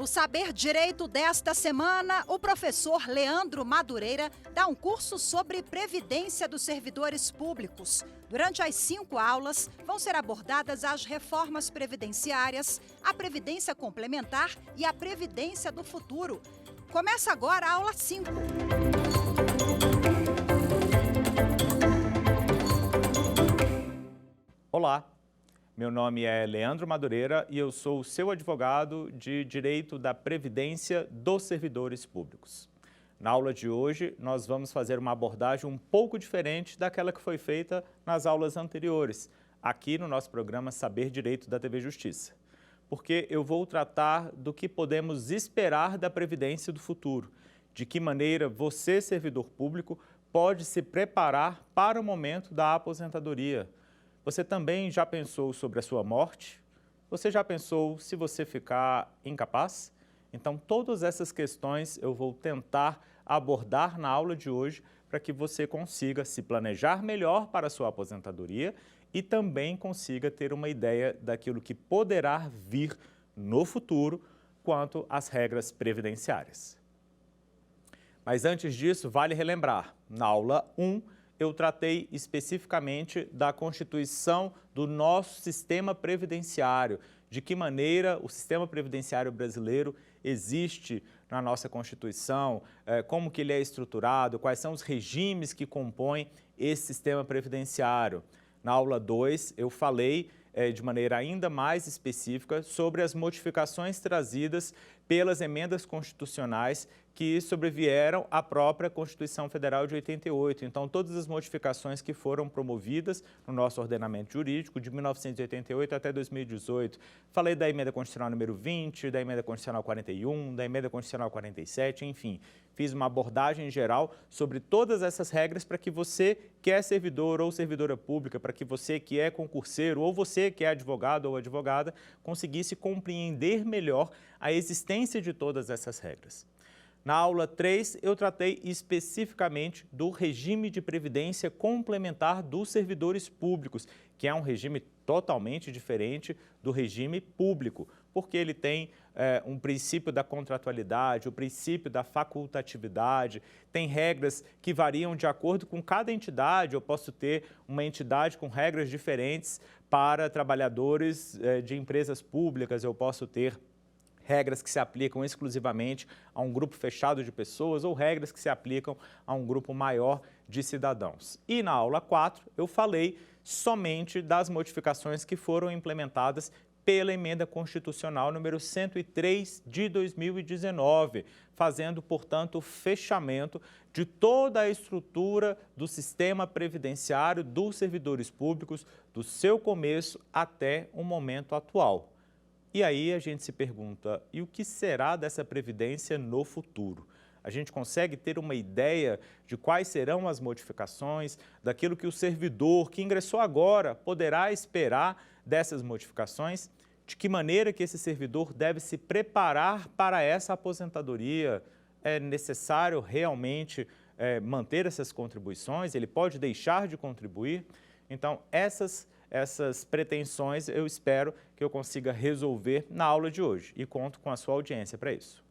No Saber Direito desta semana, o professor Leandro Madureira dá um curso sobre previdência dos servidores públicos. Durante as 5 aulas, vão ser abordadas as reformas previdenciárias, a previdência complementar e a previdência do futuro. Começa agora a aula 5. Olá, meu nome é Leandro Madureira e eu sou o seu advogado de Direito da Previdência dos Servidores Públicos. Na aula de hoje, nós vamos fazer uma abordagem um pouco diferente daquela que foi feita nas aulas anteriores, aqui no nosso programa Saber Direito da TV Justiça, porque eu vou tratar do que podemos esperar da Previdência do futuro, de que maneira você, servidor público, pode se preparar para o momento da aposentadoria. Você também já pensou sobre a sua morte? Você já pensou se você ficar incapaz? Então, todas essas questões eu vou tentar abordar na aula de hoje para que você consiga se planejar melhor para a sua aposentadoria e também consiga ter uma ideia daquilo que poderá vir no futuro quanto às regras previdenciárias. Mas antes disso, vale relembrar, na aula 1, eu tratei especificamente da constituição do nosso sistema previdenciário, de que maneira o sistema previdenciário brasileiro existe na nossa Constituição, como que ele é estruturado, quais são os regimes que compõem esse sistema previdenciário. Na aula 2, eu falei de maneira ainda mais específica sobre as modificações trazidas pelas emendas constitucionais que sobrevieram à própria Constituição Federal de 88. Então, todas as modificações que foram promovidas no nosso ordenamento jurídico de 1988 até 2018. Falei da emenda constitucional número 20, da emenda constitucional 41, da emenda constitucional 47, enfim. Fiz uma abordagem geral sobre todas essas regras para que você que é servidor ou servidora pública, para que você que é concurseiro ou você que é advogado ou advogada, conseguisse compreender melhor a existência de todas essas regras. Na aula 3, eu tratei especificamente do regime de previdência complementar dos servidores públicos, que é um regime totalmente diferente do regime público, porque ele tem um princípio da contratualidade, o princípio da facultatividade, tem regras que variam de acordo com cada entidade. Eu posso ter uma entidade com regras diferentes para trabalhadores de empresas públicas, eu posso ter regras que se aplicam exclusivamente a um grupo fechado de pessoas ou regras que se aplicam a um grupo maior de cidadãos. E na aula 4 eu falei somente das modificações que foram implementadas pela emenda constitucional número 103 de 2019, fazendo, portanto, o fechamento de toda a estrutura do sistema previdenciário dos servidores públicos, do seu começo até o momento atual. E aí a gente se pergunta, e o que será dessa previdência no futuro? A gente consegue ter uma ideia de quais serão as modificações, daquilo que o servidor que ingressou agora poderá esperar dessas modificações? De que maneira que esse servidor deve se preparar para essa aposentadoria? É necessário realmente manter essas contribuições? Ele pode deixar de contribuir? Então, essas pretensões eu espero que eu consiga resolver na aula de hoje e conto com a sua audiência para isso.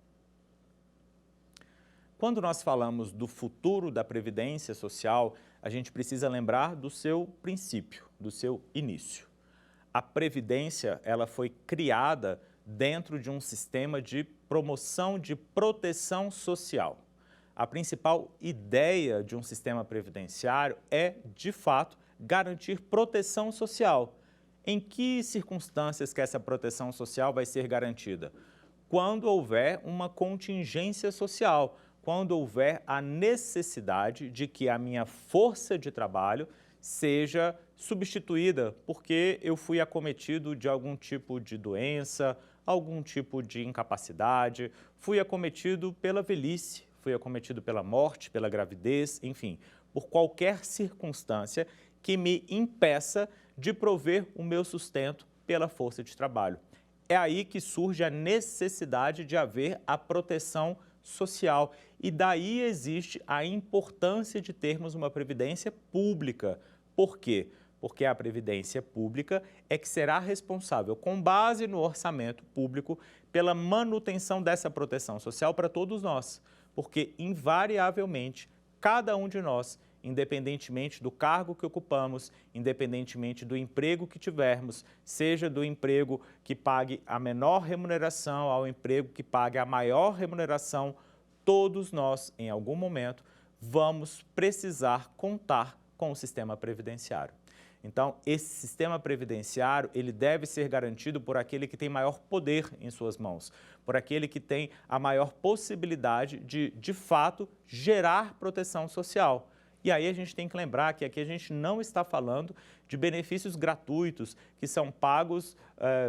Quando nós falamos do futuro da Previdência Social, a gente precisa lembrar do seu princípio, do seu início. A Previdência, ela foi criada dentro de um sistema de promoção de proteção social. A principal ideia de um sistema previdenciário é, de fato, garantir proteção social. Em que circunstâncias que essa proteção social vai ser garantida? Quando houver uma contingência social, quando houver a necessidade de que a minha força de trabalho seja substituída porque eu fui acometido de algum tipo de doença, algum tipo de incapacidade, fui acometido pela velhice, fui acometido pela morte, pela gravidez, enfim, por qualquer circunstância que me impeça de prover o meu sustento pela força de trabalho. É aí que surge a necessidade de haver a proteção social e daí existe a importância de termos uma previdência pública. Por quê? porque a Previdência Pública é que será responsável, com base no orçamento público, pela manutenção dessa proteção social para todos nós, porque, invariavelmente, cada um de nós, independentemente do cargo que ocupamos, independentemente do emprego que tivermos, seja do emprego que pague a menor remuneração ao emprego que pague a maior remuneração, todos nós, em algum momento, vamos precisar contar com o sistema previdenciário. Então, esse sistema previdenciário, ele deve ser garantido por aquele que tem maior poder em suas mãos, por aquele que tem a maior possibilidade de fato, gerar proteção social. E aí a gente tem que lembrar que aqui a gente não está falando de benefícios gratuitos que são pagos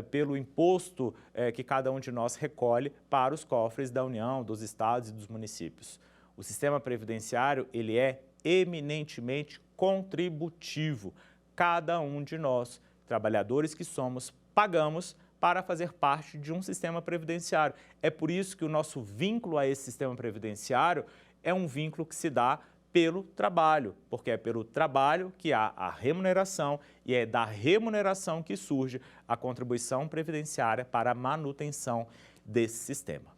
pelo imposto que cada um de nós recolhe para os cofres da União, dos estados e dos municípios. O sistema previdenciário, ele é eminentemente contributivo. Cada um de nós, trabalhadores que somos, pagamos para fazer parte de um sistema previdenciário. É por isso que o nosso vínculo a esse sistema previdenciário é um vínculo que se dá pelo trabalho, porque é pelo trabalho que há a remuneração e é da remuneração que surge a contribuição previdenciária para a manutenção desse sistema.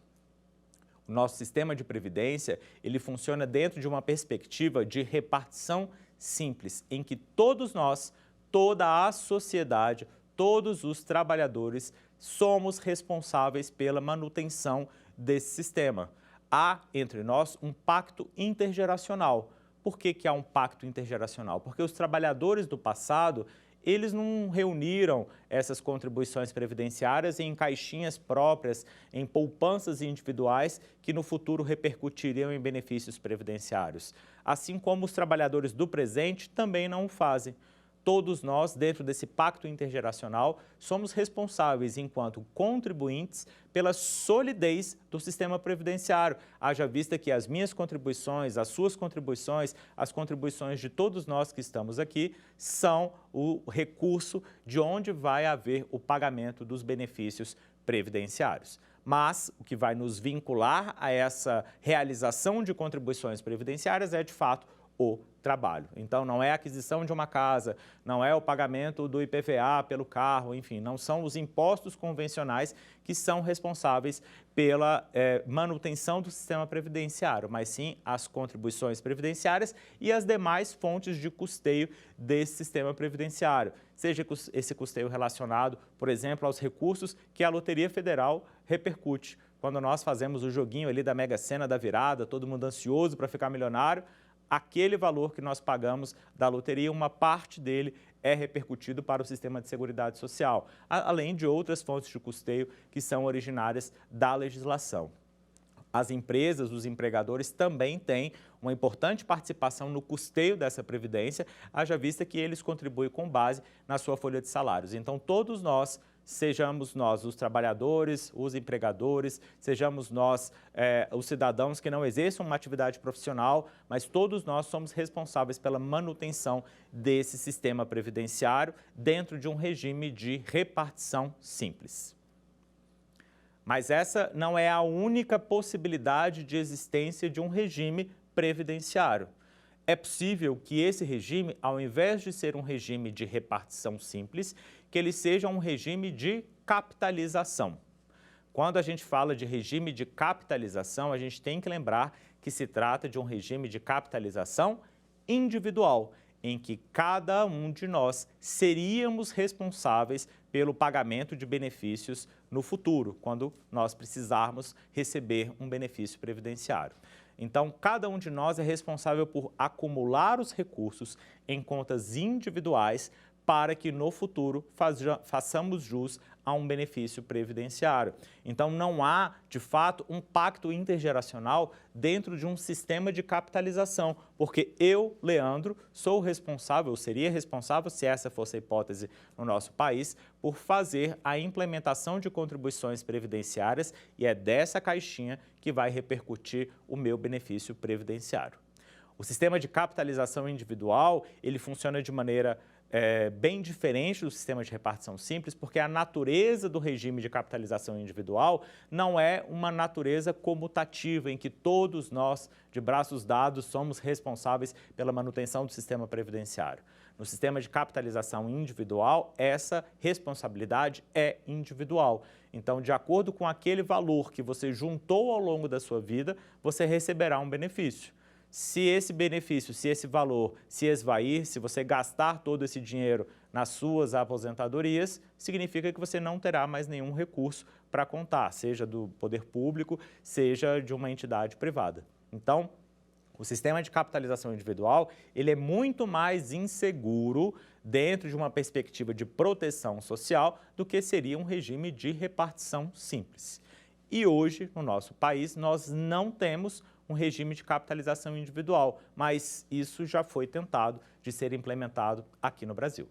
O nosso sistema de previdência, ele funciona dentro de uma perspectiva de repartição simples, em que todos nós, toda a sociedade, todos os trabalhadores somos responsáveis pela manutenção desse sistema. Há entre nós um pacto intergeracional. Por que há um pacto intergeracional? Porque os trabalhadores do passado, eles não reuniram essas contribuições previdenciárias em caixinhas próprias, em poupanças individuais que no futuro repercutiriam em benefícios previdenciários. Assim como os trabalhadores do presente também não o fazem. Todos nós, dentro desse pacto intergeracional, somos responsáveis, enquanto contribuintes, pela solidez do sistema previdenciário. Haja vista que as minhas contribuições, as suas contribuições, as contribuições de todos nós que estamos aqui, são o recurso de onde vai haver o pagamento dos benefícios previdenciários. Mas o que vai nos vincular a essa realização de contribuições previdenciárias é, de fato, o trabalho. Então, não é a aquisição de uma casa, não é o pagamento do IPVA pelo carro, enfim, não são os impostos convencionais que são responsáveis pela manutenção do sistema previdenciário, mas sim as contribuições previdenciárias e as demais fontes de custeio desse sistema previdenciário. Seja esse custeio relacionado, por exemplo, aos recursos que a Loteria Federal repercute. Quando nós fazemos o joguinho ali da Mega Sena da virada, todo mundo ansioso para ficar milionário, aquele valor que nós pagamos da loteria, uma parte dele é repercutido para o sistema de seguridade social, além de outras fontes de custeio que são originárias da legislação. As empresas, os empregadores também têm uma importante participação no custeio dessa previdência, haja vista que eles contribuem com base na sua folha de salários. Então, todos nós, sejamos nós os trabalhadores, os empregadores, sejamos nós os cidadãos que não exerçam uma atividade profissional, mas todos nós somos responsáveis pela manutenção desse sistema previdenciário dentro de um regime de repartição simples. Mas essa não é a única possibilidade de existência de um regime previdenciário. É possível que esse regime, ao invés de ser um regime de repartição simples, que ele seja um regime de capitalização. Quando a gente fala de regime de capitalização, a gente tem que lembrar que se trata de um regime de capitalização individual, em que cada um de nós seríamos responsáveis pelo pagamento de benefícios no futuro, quando nós precisarmos receber um benefício previdenciário. Então, cada um de nós é responsável por acumular os recursos em contas individuais para que no futuro façamos jus a um benefício previdenciário. Então, não há, de fato, um pacto intergeracional dentro de um sistema de capitalização, porque eu, Leandro, sou responsável, seria responsável, se essa fosse a hipótese no nosso país, por fazer a implementação de contribuições previdenciárias e é dessa caixinha que vai repercutir o meu benefício previdenciário. O sistema de capitalização individual, ele funciona de maneira bem diferente do sistema de repartição simples, porque a natureza do regime de capitalização individual não é uma natureza comutativa, em que todos nós, de braços dados, somos responsáveis pela manutenção do sistema previdenciário. No sistema de capitalização individual, essa responsabilidade é individual. Então, de acordo com aquele valor que você juntou ao longo da sua vida, você receberá um benefício. Se esse benefício, se esse valor se esvair, se você gastar todo esse dinheiro nas suas aposentadorias, significa que você não terá mais nenhum recurso para contar, seja do poder público, seja de uma entidade privada. Então, o sistema de capitalização individual, ele é muito mais inseguro dentro de uma perspectiva de proteção social do que seria um regime de repartição simples. E hoje, no nosso país, nós não temos um regime de capitalização individual, mas isso já foi tentado de ser implementado aqui no Brasil.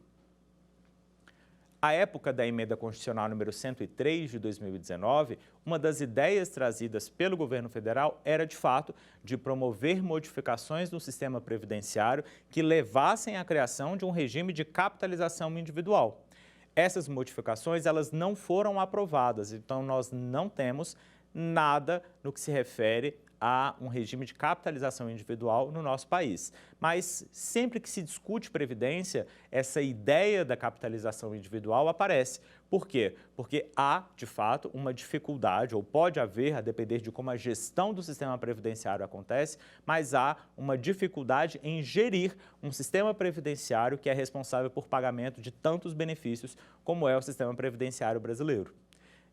À época da emenda constitucional número 103 de 2019, uma das ideias trazidas pelo governo federal era, de fato, de promover modificações no sistema previdenciário que levassem à criação de um regime de capitalização individual. Essas modificações, elas não foram aprovadas, então nós não temos nada no que se refere a um regime de capitalização individual no nosso país. Mas sempre que se discute previdência, essa ideia da capitalização individual aparece. Por quê? Porque há, de fato, uma dificuldade, ou pode haver, a depender de como a gestão do sistema previdenciário acontece, mas há uma dificuldade em gerir um sistema previdenciário que é responsável por pagamento de tantos benefícios como é o sistema previdenciário brasileiro.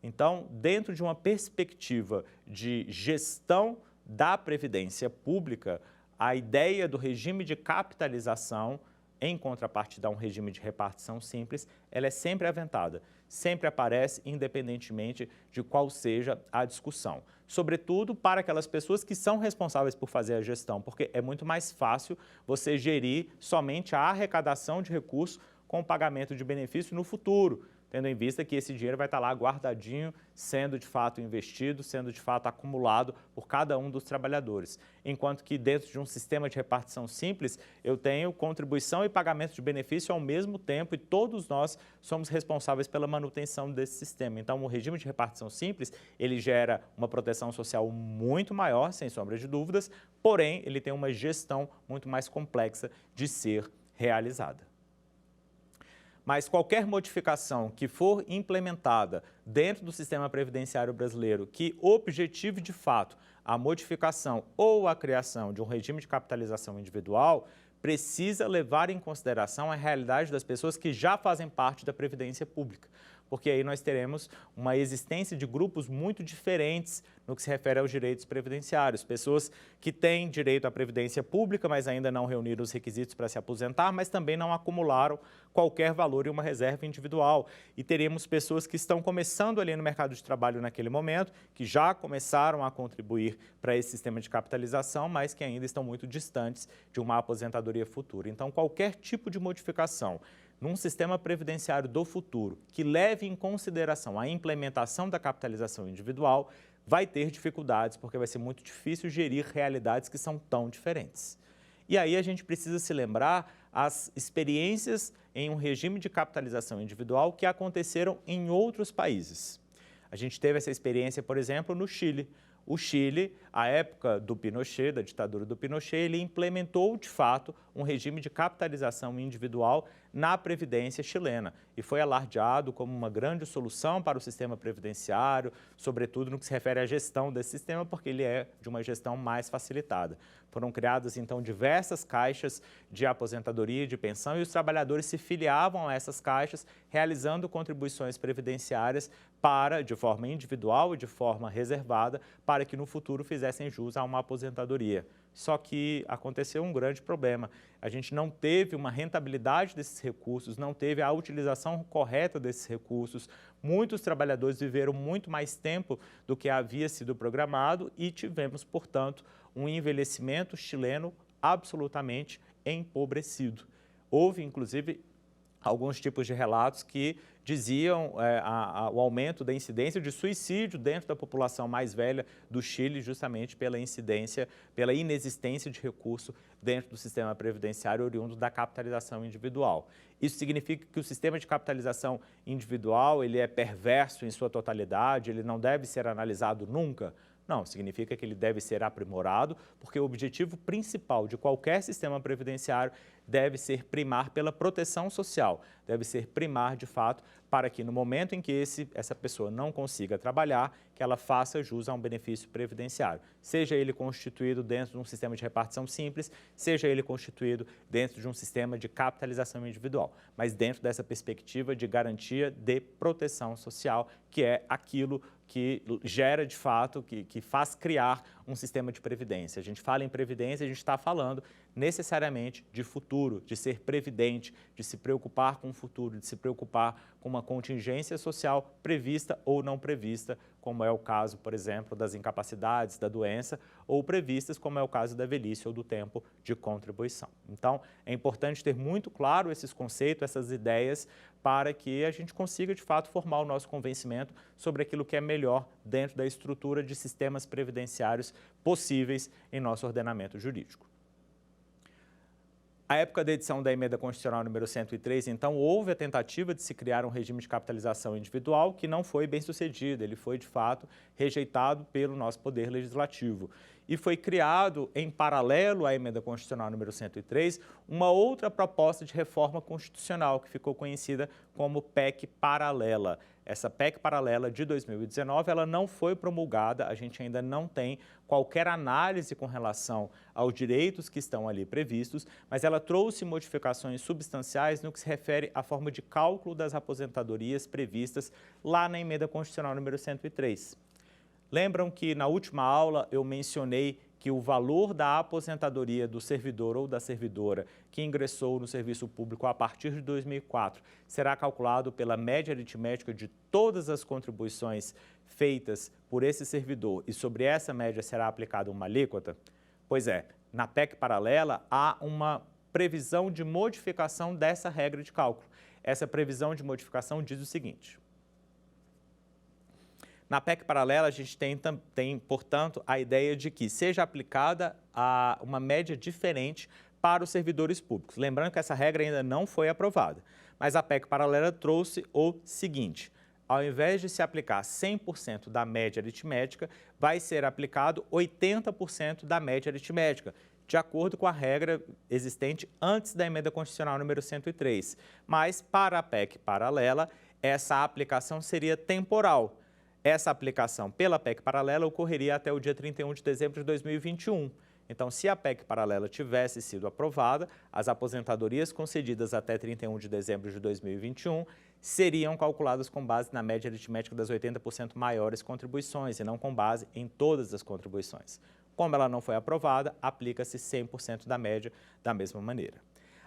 Então, dentro de uma perspectiva de gestão da Previdência Pública, a ideia do regime de capitalização, em contrapartida a um regime de repartição simples, ela é sempre aventada, sempre aparece independentemente de qual seja a discussão. Sobretudo para aquelas pessoas que são responsáveis por fazer a gestão, porque é muito mais fácil você gerir somente a arrecadação de recursos com o pagamento de benefício no futuro, tendo em vista que esse dinheiro vai estar lá guardadinho, sendo de fato investido, sendo de fato acumulado por cada um dos trabalhadores. Enquanto que dentro de um sistema de repartição simples, eu tenho contribuição e pagamento de benefício ao mesmo tempo e todos nós somos responsáveis pela manutenção desse sistema. Então, o regime de repartição simples, ele gera uma proteção social muito maior, sem sombra de dúvidas, porém, ele tem uma gestão muito mais complexa de ser realizada. Mas qualquer modificação que for implementada dentro do sistema previdenciário brasileiro que objetive, de fato, a modificação ou a criação de um regime de capitalização individual, precisa levar em consideração a realidade das pessoas que já fazem parte da Previdência Pública. Porque aí nós teremos uma existência de grupos muito diferentes no que se refere aos direitos previdenciários. Pessoas que têm direito à previdência pública, mas ainda não reuniram os requisitos para se aposentar, mas também não acumularam qualquer valor em uma reserva individual. E teremos pessoas que estão começando ali no mercado de trabalho naquele momento, que já começaram a contribuir para esse sistema de capitalização, mas que ainda estão muito distantes de uma aposentadoria futura. Então, qualquer tipo de modificação num sistema previdenciário do futuro que leve em consideração a implementação da capitalização individual, vai ter dificuldades, porque vai ser muito difícil gerir realidades que são tão diferentes. E aí a gente precisa se lembrar as experiências em um regime de capitalização individual que aconteceram em outros países. A gente teve essa experiência, por exemplo, no Chile. O Chile, à época do Pinochet, da ditadura do Pinochet, ele implementou, de fato, um regime de capitalização individual na Previdência chilena e foi alardeado como uma grande solução para o sistema previdenciário, sobretudo no que se refere à gestão desse sistema, porque ele é de uma gestão mais facilitada. Foram criadas, então, diversas caixas de aposentadoria e de pensão e os trabalhadores se filiavam a essas caixas, realizando contribuições previdenciárias para, de forma individual e de forma reservada, para que no futuro fizessem jus a uma aposentadoria. Só que aconteceu um grande problema. A gente não teve uma rentabilidade desses recursos, não teve a utilização correta desses recursos. Muitos trabalhadores viveram muito mais tempo do que havia sido programado e tivemos, portanto, um envelhecimento chileno absolutamente empobrecido. Houve, inclusive, alguns tipos de relatos que diziam o aumento da incidência de suicídio dentro da população mais velha do Chile, justamente pela inexistência de recurso dentro do sistema previdenciário oriundo da capitalização individual. Isso significa que o sistema de capitalização individual ele é perverso em sua totalidade, ele não deve ser analisado nunca? Não, significa que ele deve ser aprimorado, porque o objetivo principal de qualquer sistema previdenciário deve ser primar pela proteção social, deve ser primar de fato para que no momento em que essa pessoa não consiga trabalhar, que ela faça jus a um benefício previdenciário, seja ele constituído dentro de um sistema de repartição simples, seja ele constituído dentro de um sistema de capitalização individual, mas dentro dessa perspectiva de garantia de proteção social, que é aquilo que gera, de fato, que faz criar um sistema de previdência. A gente fala em previdência, a gente está falando necessariamente de futuro, de ser previdente, de se preocupar com o futuro, de se preocupar com uma contingência social prevista ou não prevista, como é o caso, por exemplo, das incapacidades, da doença, ou previstas, como é o caso da velhice ou do tempo de contribuição. Então, é importante ter muito claro esses conceitos, essas ideias, para que a gente consiga, de fato, formar o nosso convencimento sobre aquilo que é melhor dentro da estrutura de sistemas previdenciários possíveis em nosso ordenamento jurídico. À época da edição da Emenda Constitucional número 103, então, houve a tentativa de se criar um regime de capitalização individual que não foi bem sucedido, ele foi, de fato, rejeitado pelo nosso Poder Legislativo. E foi criado, em paralelo à Emenda Constitucional número 103, uma outra proposta de reforma constitucional, que ficou conhecida como PEC paralela. Essa PEC paralela de 2019, ela não foi promulgada, a gente ainda não tem qualquer análise com relação aos direitos que estão ali previstos, mas ela trouxe modificações substanciais no que se refere à forma de cálculo das aposentadorias previstas lá na Emenda Constitucional número 103. Lembram que na última aula eu mencionei que o valor da aposentadoria do servidor ou da servidora que ingressou no serviço público a partir de 2004 será calculado pela média aritmética de todas as contribuições feitas por esse servidor e sobre essa média será aplicada uma alíquota? Pois é, na PEC paralela há uma previsão de modificação dessa regra de cálculo. Essa previsão de modificação diz o seguinte: na PEC paralela, a gente tem, portanto, a ideia de que seja aplicada uma média diferente para os servidores públicos. Lembrando que essa regra ainda não foi aprovada, mas a PEC paralela trouxe o seguinte: ao invés de se aplicar 100% da média aritmética, vai ser aplicado 80% da média aritmética, de acordo com a regra existente antes da Emenda Constitucional número 103. Mas, para a PEC paralela, essa aplicação seria temporal. Essa aplicação pela PEC paralela ocorreria até o dia 31 de dezembro de 2021. Então, se a PEC paralela tivesse sido aprovada, as aposentadorias concedidas até 31 de dezembro de 2021 seriam calculadas com base na média aritmética das 80% maiores contribuições e não com base em todas as contribuições. Como ela não foi aprovada, aplica-se 100% da média da mesma maneira.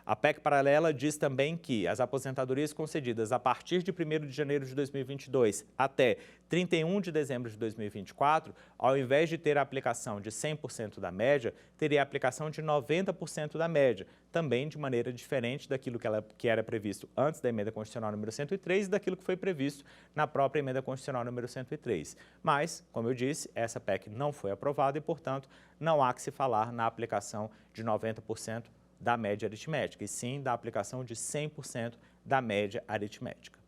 A PEC paralela diz também que as aposentadorias concedidas a partir de 1º de janeiro de 2022 até 31 de dezembro de 2024, ao invés de ter a aplicação de 100% da média, teria a aplicação de 90% da média, também de maneira diferente daquilo que era previsto antes da Emenda Constitucional número 103 e daquilo que foi previsto na própria Emenda Constitucional número 103. Mas, como eu disse, essa PEC não foi aprovada e, portanto, não há que se falar na aplicação de 90% da média aritmética, e sim da aplicação de 100% da média aritmética.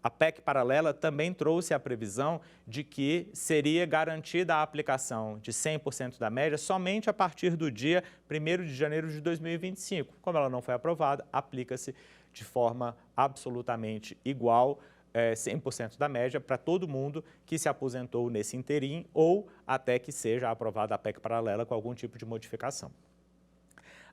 A PEC paralela também trouxe a previsão de que seria garantida a aplicação de 100% da média somente a partir do dia 1º de janeiro de 2025. Como ela não foi aprovada, aplica-se de forma absolutamente igual, 100% da média para todo mundo que se aposentou nesse interim ou até que seja aprovada a PEC paralela com algum tipo de modificação.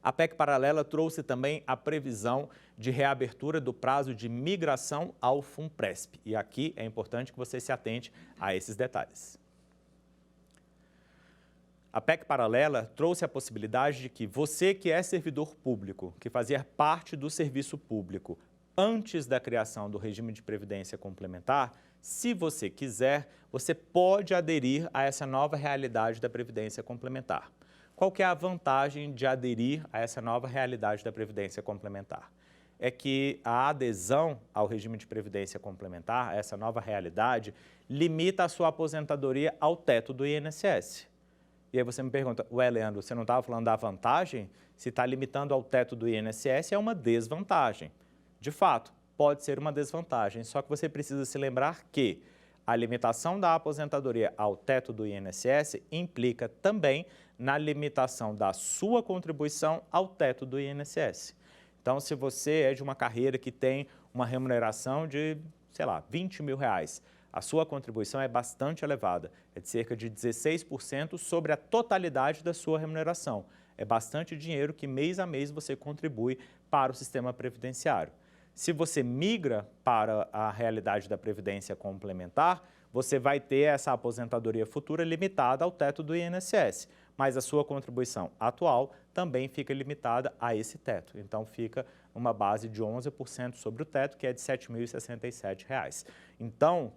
A PEC paralela trouxe também a previsão de reabertura do prazo de migração ao FUNPRESP. E aqui é importante que você se atente a esses detalhes. A PEC paralela trouxe a possibilidade de que você que é servidor público, que fazia parte do serviço público antes da criação do regime de previdência complementar, se você quiser, você pode aderir a essa nova realidade da previdência complementar. Qual que é a vantagem de aderir a essa nova realidade da previdência complementar? É que a adesão ao regime de previdência complementar, a essa nova realidade, limita a sua aposentadoria ao teto do INSS. E aí você me pergunta, ué, Leandro, você não estava falando da vantagem? Se está limitando ao teto do INSS, é uma desvantagem. De fato, pode ser uma desvantagem, só que você precisa se lembrar que a limitação da aposentadoria ao teto do INSS implica também na limitação da sua contribuição ao teto do INSS. Então, se você é de uma carreira que tem uma remuneração de, sei lá, R$20 mil, a sua contribuição é bastante elevada, é de cerca de 16% sobre a totalidade da sua remuneração. É bastante dinheiro que mês a mês você contribui para o sistema previdenciário. Se você migra para a realidade da previdência complementar, você vai ter essa aposentadoria futura limitada ao teto do INSS, mas a sua contribuição atual também fica limitada a esse teto. Então, fica uma base de 11% sobre o teto, que é de R$ 7.067. Então,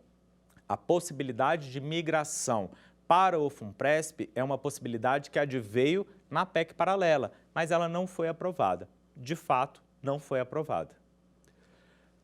a possibilidade de migração para o FUNPRESP é uma possibilidade que adveio na PEC paralela, mas ela não foi aprovada. De fato, não foi aprovada.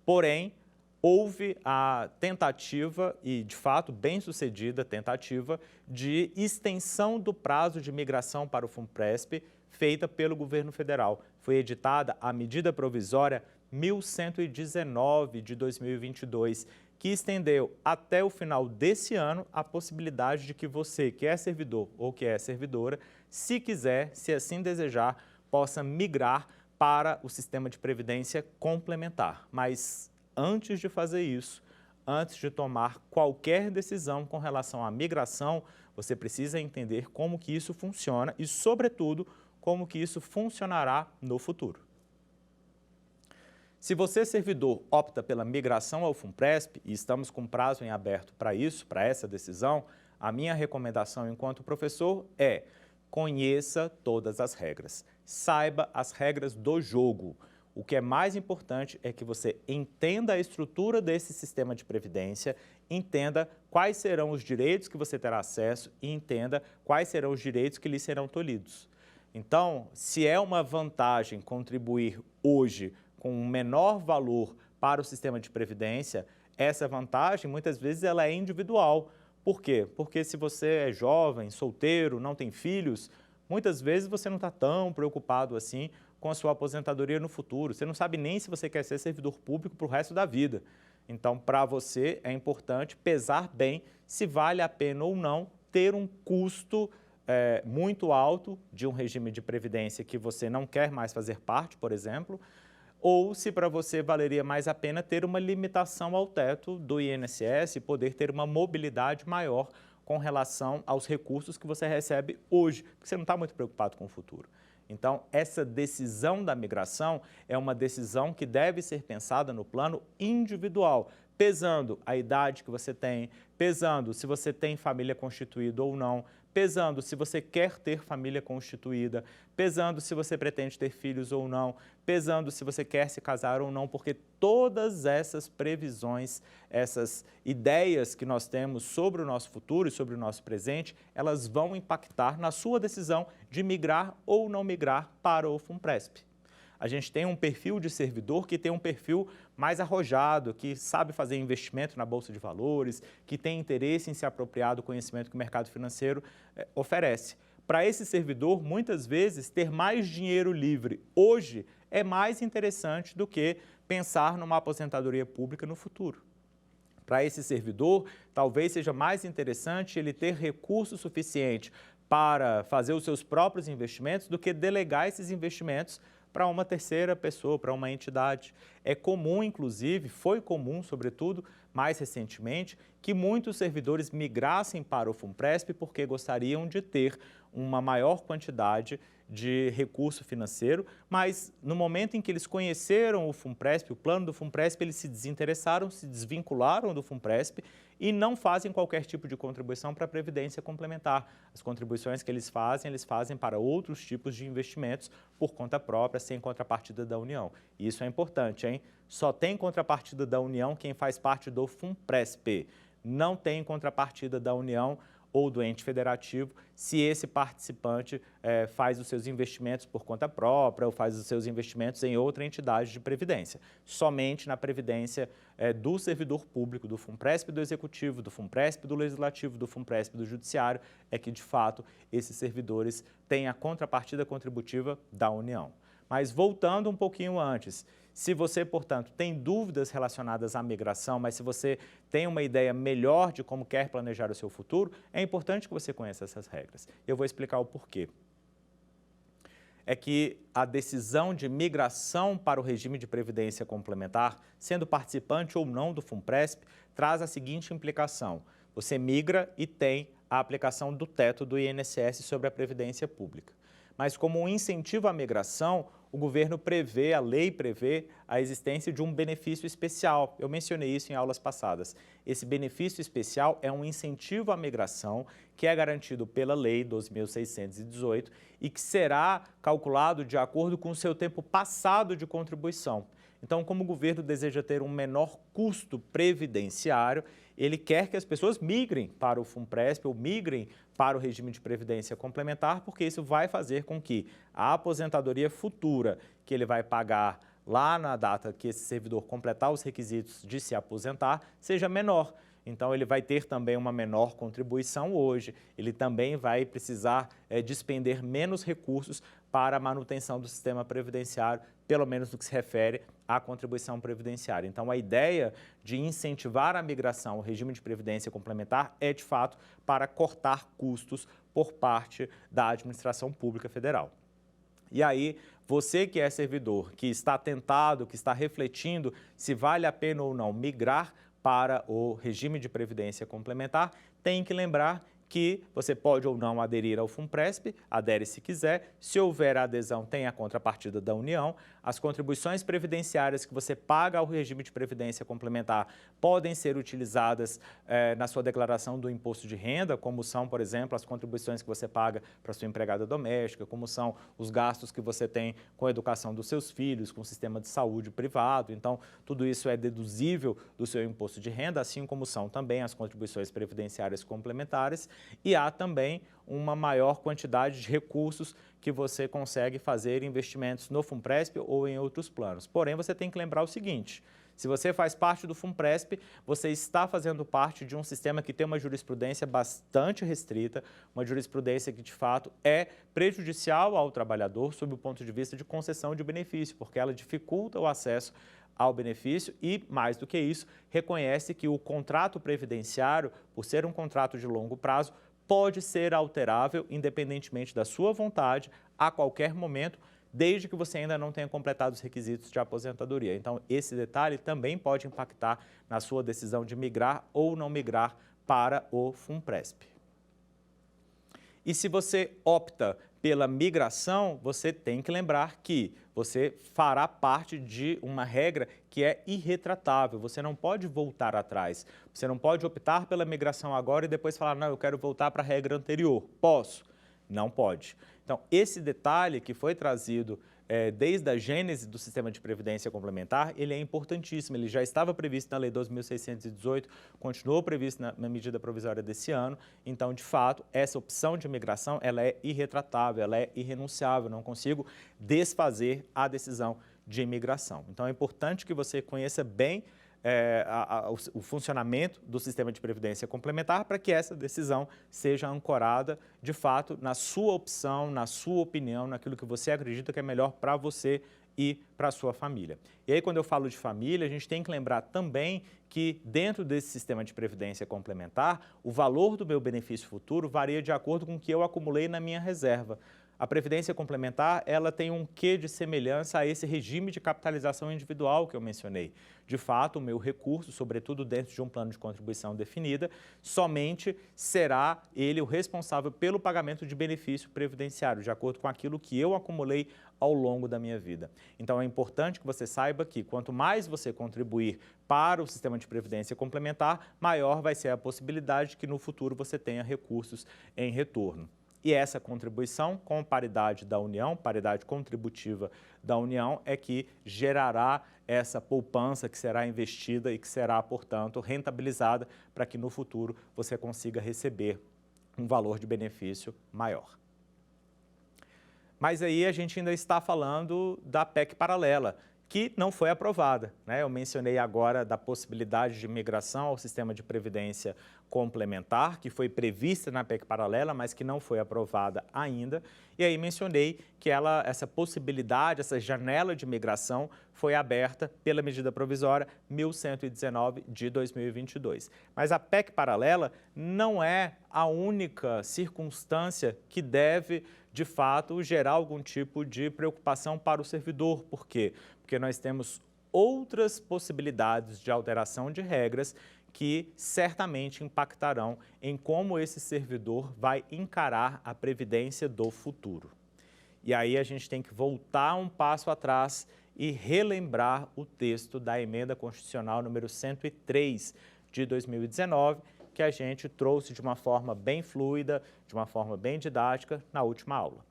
Porém, houve a tentativa, e de fato bem-sucedida tentativa, de extensão do prazo de migração para o FUNPRESP feita pelo governo federal. Foi editada a medida provisória 1119 de 2022, que estendeu até o final desse ano a possibilidade de que você, que é servidor ou que é servidora, se quiser, se assim desejar, possa migrar para o sistema de previdência complementar. Mas antes de fazer isso, antes de tomar qualquer decisão com relação à migração, você precisa entender como que isso funciona e, sobretudo, como que isso funcionará no futuro. Se você, servidor, opta pela migração ao FUNPRESP, e estamos com prazo em aberto para isso, para essa decisão, a minha recomendação enquanto professor é: conheça todas as regras, saiba as regras do jogo. O que é mais importante é que você entenda a estrutura desse sistema de previdência, entenda quais serão os direitos que você terá acesso e entenda quais serão os direitos que lhe serão tolhidos. Então, se é uma vantagem contribuir hoje com um menor valor para o sistema de previdência, essa vantagem muitas vezes ela é individual. Por quê? Porque se você é jovem, solteiro, não tem filhos, muitas vezes você não está tão preocupado assim com a sua aposentadoria no futuro. Você não sabe nem se você quer ser servidor público para o resto da vida. Então, para você é importante pesar bem se vale a pena ou não ter um custo muito alto de um regime de previdência que você não quer mais fazer parte, por exemplo, ou se para você valeria mais a pena ter uma limitação ao teto do INSS e poder ter uma mobilidade maior com relação aos recursos que você recebe hoje, porque você não está muito preocupado com o futuro. Então, essa decisão da migração é uma decisão que deve ser pensada no plano individual, pesando a idade que você tem, pesando se você tem família constituída ou não, pesando se você quer ter família constituída, pesando se você pretende ter filhos ou não, pesando se você quer se casar ou não, porque todas essas previsões, essas ideias que nós temos sobre o nosso futuro e sobre o nosso presente, elas vão impactar na sua decisão de migrar ou não migrar para o FUNPRESP. A gente tem um perfil de servidor que tem um perfil mais arrojado, que sabe fazer investimento na Bolsa de Valores, que tem interesse em se apropriar do conhecimento que o mercado financeiro oferece. Para esse servidor, muitas vezes, ter mais dinheiro livre hoje é mais interessante do que pensar numa aposentadoria pública no futuro. Para esse servidor, talvez seja mais interessante ele ter recurso suficiente para fazer os seus próprios investimentos do que delegar esses investimentos para uma terceira pessoa, para uma entidade. É comum, inclusive, foi comum, sobretudo, mais recentemente, que muitos servidores migrassem para o FUNPRESP porque gostariam de ter uma maior quantidade de recurso financeiro, mas no momento em que eles conheceram o FUNPRESP, o plano do FUNPRESP, eles se desinteressaram, se desvincularam do FUNPRESP e não fazem qualquer tipo de contribuição para a Previdência Complementar. As contribuições que eles fazem para outros tipos de investimentos por conta própria, sem contrapartida da União. E isso é importante, hein? Só tem contrapartida da União quem faz parte do FUNPRESP. Não tem contrapartida da União ou do ente federativo, se esse participante faz os seus investimentos por conta própria ou faz os seus investimentos em outra entidade de previdência. Somente na previdência do servidor público, do FUNPRESP do Executivo, do FUNPRESP do Legislativo, do FUNPRESP do Judiciário, é que, de fato, esses servidores têm a contrapartida contributiva da União. Mas voltando um pouquinho antes, se você, portanto, tem dúvidas relacionadas à migração, mas se você tem uma ideia melhor de como quer planejar o seu futuro, é importante que você conheça essas regras. Eu vou explicar o porquê. é que a decisão de migração para o regime de previdência complementar, sendo participante ou não do FUNPRESP, traz a seguinte implicação: você migra e tem a aplicação do teto do INSS sobre a Previdência Pública. Mas como um incentivo à migração, o governo prevê, a lei prevê a existência de um benefício especial. Eu mencionei isso em aulas passadas. Esse benefício especial é um incentivo à migração que é garantido pela Lei 12.618 e que será calculado de acordo com o seu tempo passado de contribuição. Então, como o governo deseja ter um menor custo previdenciário, ele quer que as pessoas migrem para o FUNPRESP ou migrem para o regime de previdência complementar, porque isso vai fazer com que a aposentadoria futura que ele vai pagar lá na data que esse servidor completar os requisitos de se aposentar seja menor. Então, ele vai ter também uma menor contribuição hoje, ele também vai precisar despender menos recursos para a manutenção do sistema previdenciário, pelo menos no que se refere à contribuição previdenciária. Então, a ideia de incentivar a migração ao regime de previdência complementar é, de fato, para cortar custos por parte da administração pública federal. E aí, você que é servidor, que está tentado, que está refletindo se vale a pena ou não migrar para o regime de previdência complementar, tem que lembrar que você pode ou não aderir ao FUNPRESP, adere se quiser. Se houver adesão, tem a contrapartida da União. As contribuições previdenciárias que você paga ao regime de previdência complementar podem ser utilizadas na sua declaração do imposto de renda, como são, por exemplo, as contribuições que você paga para sua empregada doméstica, como são os gastos que você tem com a educação dos seus filhos, com o sistema de saúde privado. Então, tudo isso é deduzível do seu imposto de renda, assim como são também as contribuições previdenciárias complementares. E há também uma maior quantidade de recursos que você consegue fazer investimentos no FUNPRESP ou em outros planos. Porém, você tem que lembrar o seguinte: se você faz parte do FUNPRESP, você está fazendo parte de um sistema que tem uma jurisprudência bastante restrita, uma jurisprudência que, de fato, é prejudicial ao trabalhador sob o ponto de vista de concessão de benefício, porque ela dificulta o acesso ao benefício e, mais do que isso, reconhece que o contrato previdenciário, por ser um contrato de longo prazo, pode ser alterável independentemente da sua vontade a qualquer momento, desde que você ainda não tenha completado os requisitos de aposentadoria. Então, esse detalhe também pode impactar na sua decisão de migrar ou não migrar para o FUNPRESP. E se você opta pela migração, você tem que lembrar que você fará parte de uma regra que é irretratável. Você não pode voltar atrás. Você não pode optar pela migração agora e depois falar, não, eu quero voltar para a regra anterior. Posso? Não pode. Então, esse detalhe que foi trazido desde a gênese do sistema de previdência complementar, ele é importantíssimo. Ele já estava previsto na Lei 12.618, continuou previsto na medida provisória desse ano. Então, de fato, essa opção de migração, ela é irretratável, ela é irrenunciável. Não consigo desfazer a decisão de imigração. Então, é importante que você conheça bem o funcionamento do sistema de previdência complementar para que essa decisão seja ancorada, de fato, na sua opção, na sua opinião, naquilo que você acredita que é melhor para você e para a sua família. E aí, quando eu falo de família, a gente tem que lembrar também que dentro desse sistema de previdência complementar, o valor do meu benefício futuro varia de acordo com o que eu acumulei na minha reserva. A previdência complementar, ela tem um quê de semelhança a esse regime de capitalização individual que eu mencionei. De fato, o meu recurso, sobretudo dentro de um plano de contribuição definida, somente será ele o responsável pelo pagamento de benefício previdenciário, de acordo com aquilo que eu acumulei ao longo da minha vida. Então, é importante que você saiba que quanto mais você contribuir para o sistema de previdência complementar, maior vai ser a possibilidade de que no futuro você tenha recursos em retorno. E essa contribuição com paridade da União, paridade contributiva da União, é que gerará essa poupança que será investida e que será, portanto, rentabilizada para que no futuro você consiga receber um valor de benefício maior. Mas aí a gente ainda está falando da PEC paralela, que não foi aprovada, né? Eu mencionei agora da possibilidade de migração ao sistema de previdência complementar, que foi prevista na PEC paralela, mas que não foi aprovada ainda. E aí mencionei que essa possibilidade, essa janela de migração foi aberta pela medida provisória 1119 de 2022. Mas a PEC paralela não é a única circunstância que deve, de fato, gerar algum tipo de preocupação para o servidor. Por quê? Porque nós temos outras possibilidades de alteração de regras que certamente impactarão em como esse servidor vai encarar a previdência do futuro. E aí a gente tem que voltar um passo atrás e relembrar o texto da Emenda Constitucional número 103 de 2019, que a gente trouxe de uma forma bem fluida, de uma forma bem didática na última aula.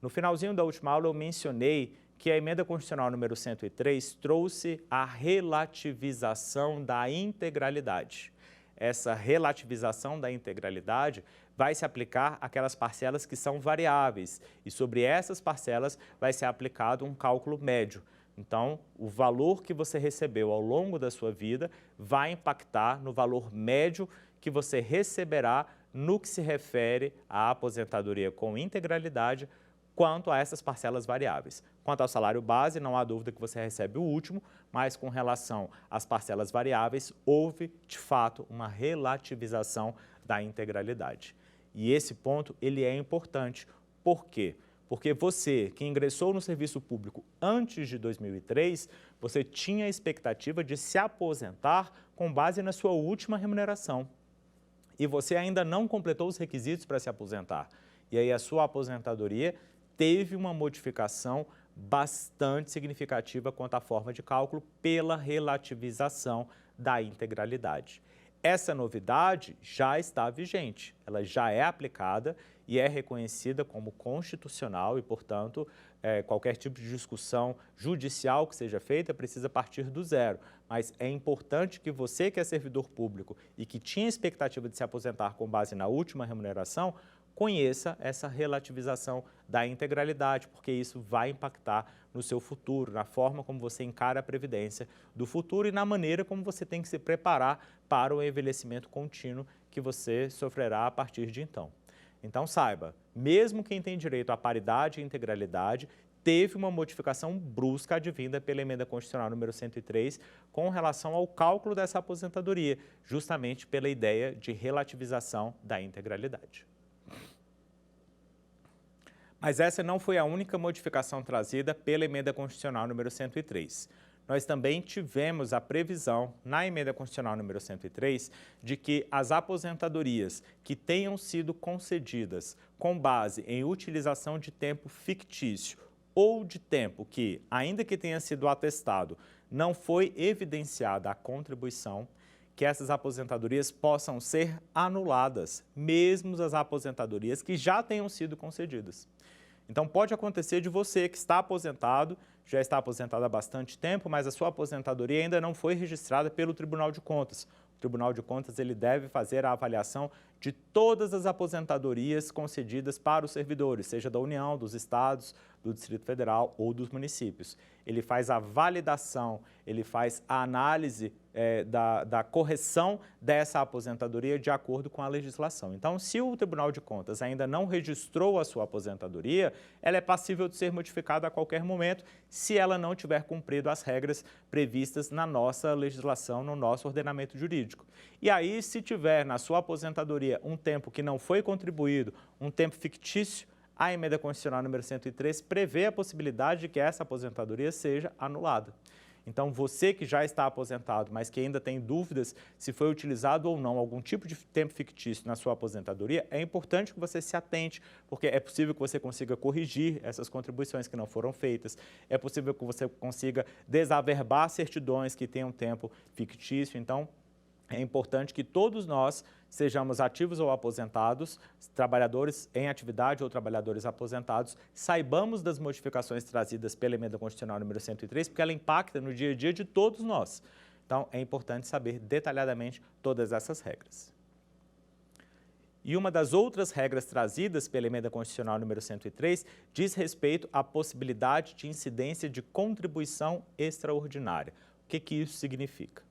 No finalzinho da última aula eu mencionei que a Emenda Constitucional número 103 trouxe a relativização da integralidade. Essa relativização da integralidade vai se aplicar àquelas parcelas que são variáveis e sobre essas parcelas vai ser aplicado um cálculo médio. Então, o valor que você recebeu ao longo da sua vida vai impactar no valor médio que você receberá no que se refere à aposentadoria com integralidade quanto a essas parcelas variáveis. Quanto ao salário base, não há dúvida que você recebe o último, mas com relação às parcelas variáveis, houve, de fato, uma relativização da integralidade. E esse ponto, ele é importante. Por quê? Porque você, que ingressou no serviço público antes de 2003, você tinha a expectativa de se aposentar com base na sua última remuneração. E você ainda não completou os requisitos para se aposentar. E aí a sua aposentadoria teve uma modificação bastante significativa quanto à forma de cálculo pela relativização da integralidade. Essa novidade já está vigente, ela já é aplicada e é reconhecida como constitucional e, portanto, qualquer tipo de discussão judicial que seja feita precisa partir do zero. Mas é importante que você, que é servidor público e que tinha expectativa de se aposentar com base na última remuneração, conheça essa relativização da integralidade, porque isso vai impactar no seu futuro, na forma como você encara a previdência do futuro e na maneira como você tem que se preparar para o envelhecimento contínuo que você sofrerá a partir de então. Então saiba, mesmo quem tem direito à paridade e integralidade, teve uma modificação brusca advinda pela Emenda Constitucional número 103 com relação ao cálculo dessa aposentadoria, justamente pela ideia de relativização da integralidade. Mas essa não foi a única modificação trazida pela Emenda Constitucional número 103. Nós também tivemos a previsão na Emenda Constitucional número 103 de que as aposentadorias que tenham sido concedidas com base em utilização de tempo fictício ou de tempo que, ainda que tenha sido atestado, não foi evidenciada a contribuição, que essas aposentadorias possam ser anuladas, mesmo as aposentadorias que já tenham sido concedidas. Então, pode acontecer de você que está aposentado, já está aposentado há bastante tempo, mas a sua aposentadoria ainda não foi registrada pelo Tribunal de Contas. O Tribunal de Contas ele deve fazer a avaliação de todas as aposentadorias concedidas para os servidores, seja da União, dos estados, do Distrito Federal ou dos municípios. Ele faz a validação, ele faz a análise da correção dessa aposentadoria de acordo com a legislação. Então, se o Tribunal de Contas ainda não registrou a sua aposentadoria, ela é passível de ser modificada a qualquer momento se ela não tiver cumprido as regras previstas na nossa legislação, no nosso ordenamento jurídico. E aí, se tiver na sua aposentadoria um tempo que não foi contribuído, um tempo fictício, a Emenda Constitucional número 103 prevê a possibilidade de que essa aposentadoria seja anulada. Então, você que já está aposentado, mas que ainda tem dúvidas se foi utilizado ou não algum tipo de tempo fictício na sua aposentadoria, é importante que você se atente, porque é possível que você consiga corrigir essas contribuições que não foram feitas, é possível que você consiga desaverbar certidões que tenham tempo fictício. Então, é importante que todos nós, sejamos ativos ou aposentados, trabalhadores em atividade ou trabalhadores aposentados, saibamos das modificações trazidas pela Emenda Constitucional número 103, porque ela impacta no dia a dia de todos nós. Então, é importante saber detalhadamente todas essas regras. E uma das outras regras trazidas pela Emenda Constitucional número 103 diz respeito à possibilidade de incidência de contribuição extraordinária. O que isso significa?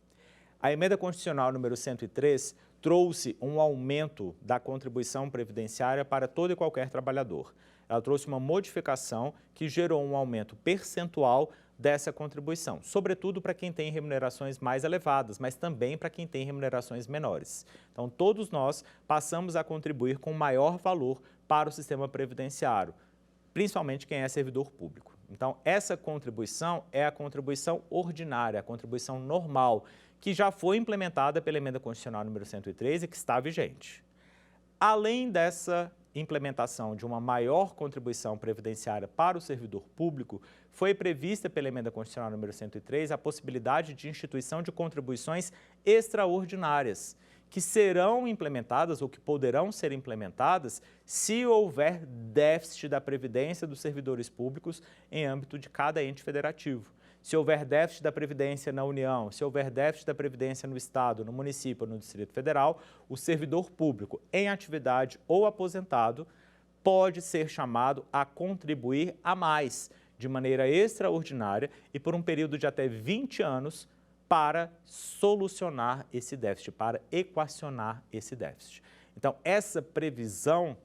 A Emenda Constitucional número 103 trouxe um aumento da contribuição previdenciária para todo e qualquer trabalhador. Ela trouxe uma modificação que gerou um aumento percentual dessa contribuição, sobretudo para quem tem remunerações mais elevadas, mas também para quem tem remunerações menores. Então, todos nós passamos a contribuir com maior valor para o sistema previdenciário, principalmente quem é servidor público. Então, essa contribuição é a contribuição ordinária, a contribuição normal, que já foi implementada pela Emenda Constitucional número 103 e que está vigente. Além dessa implementação de uma maior contribuição previdenciária para o servidor público, foi prevista pela Emenda Constitucional número 103 a possibilidade de instituição de contribuições extraordinárias, que serão implementadas ou que poderão ser implementadas se houver déficit da previdência dos servidores públicos em âmbito de cada ente federativo. Se houver déficit da Previdência na União, se houver déficit da Previdência no Estado, no município ou no Distrito Federal, o servidor público em atividade ou aposentado pode ser chamado a contribuir a mais, de maneira extraordinária e por um período de até 20 anos, para solucionar esse déficit, para equacionar esse déficit. Então, essa previsão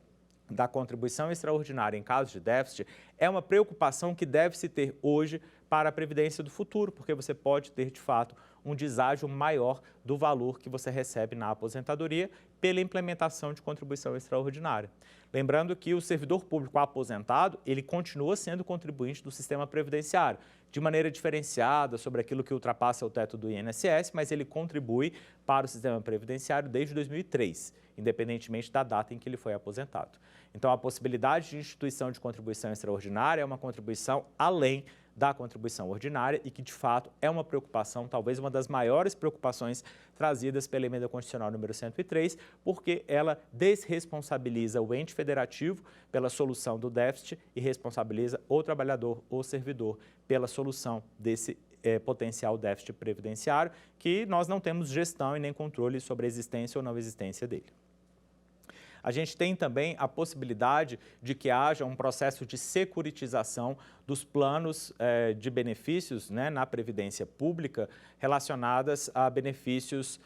da contribuição extraordinária em caso de déficit é uma preocupação que deve se ter hoje para a previdência do futuro, porque você pode ter, de fato, um deságio maior do valor que você recebe na aposentadoria pela implementação de contribuição extraordinária. Lembrando que o servidor público aposentado, ele continua sendo contribuinte do sistema previdenciário, de maneira diferenciada sobre aquilo que ultrapassa o teto do INSS, mas ele contribui para o sistema previdenciário desde 2003, independentemente da data em que ele foi aposentado. Então, a possibilidade de instituição de contribuição extraordinária é uma contribuição além da contribuição ordinária e que, de fato, é uma preocupação, talvez uma das maiores preocupações trazidas pela Emenda Constitucional número 103, porque ela desresponsabiliza o ente federativo pela solução do déficit e responsabiliza o trabalhador ou servidor pela solução desse potencial déficit previdenciário, que nós não temos gestão e nem controle sobre a existência ou não existência dele. A gente tem também a possibilidade de que haja um processo de securitização dos planos de benefícios, né, na Previdência Pública relacionadas a benefícios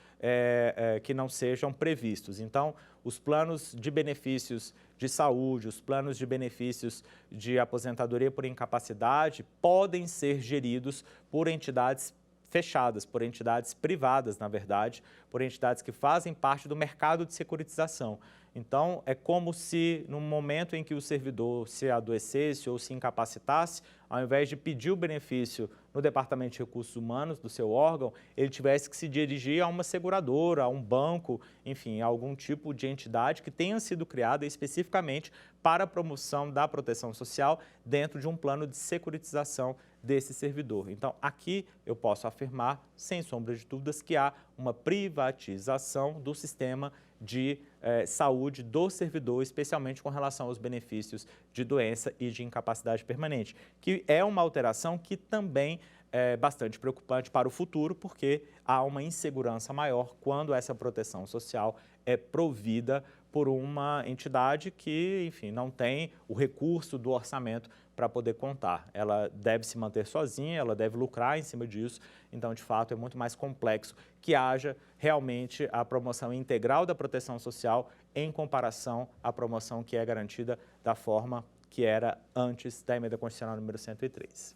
que não sejam previstos. Então, os planos de benefícios de saúde, os planos de benefícios de aposentadoria por incapacidade podem ser geridos por entidades fechadas, por entidades privadas, na verdade, por entidades que fazem parte do mercado de securitização. Então, é como se, no momento em que o servidor se adoecesse ou se incapacitasse, ao invés de pedir o benefício no Departamento de Recursos Humanos do seu órgão, ele tivesse que se dirigir a uma seguradora, a um banco, enfim, a algum tipo de entidade que tenha sido criada especificamente para a promoção da proteção social dentro de um plano de securitização desse servidor. Então, aqui eu posso afirmar, sem sombra de dúvidas, que há uma privatização do sistema de saúde do servidor, especialmente com relação aos benefícios de doença e de incapacidade permanente, que é uma alteração que também é bastante preocupante para o futuro, porque há uma insegurança maior quando essa proteção social é provida por uma entidade que, enfim, não tem o recurso do orçamento para poder contar. Ela deve se manter sozinha, ela deve lucrar em cima disso, então, de fato, é muito mais complexo que haja realmente a promoção integral da proteção social em comparação à promoção que é garantida da forma que era antes da Emenda Constitucional número 103.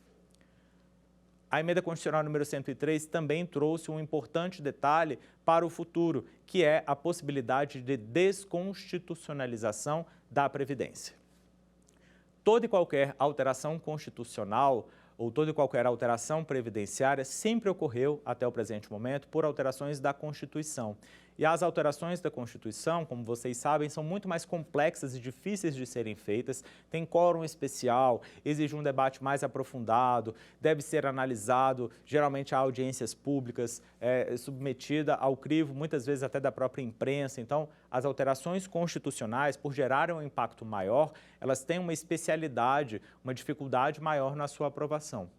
A Emenda Constitucional número 103 também trouxe um importante detalhe para o futuro, que é a possibilidade de desconstitucionalização da Previdência. Toda e qualquer alteração constitucional ou toda e qualquer alteração previdenciária sempre ocorreu, até o presente momento, por alterações da Constituição. E as alterações da Constituição, como vocês sabem, são muito mais complexas e difíceis de serem feitas, tem quórum especial, exige um debate mais aprofundado, deve ser analisado, geralmente a audiências públicas, submetida ao crivo, muitas vezes até da própria imprensa. Então, as alterações constitucionais, por gerarem um impacto maior, elas têm uma especialidade, uma dificuldade maior na sua aprovação.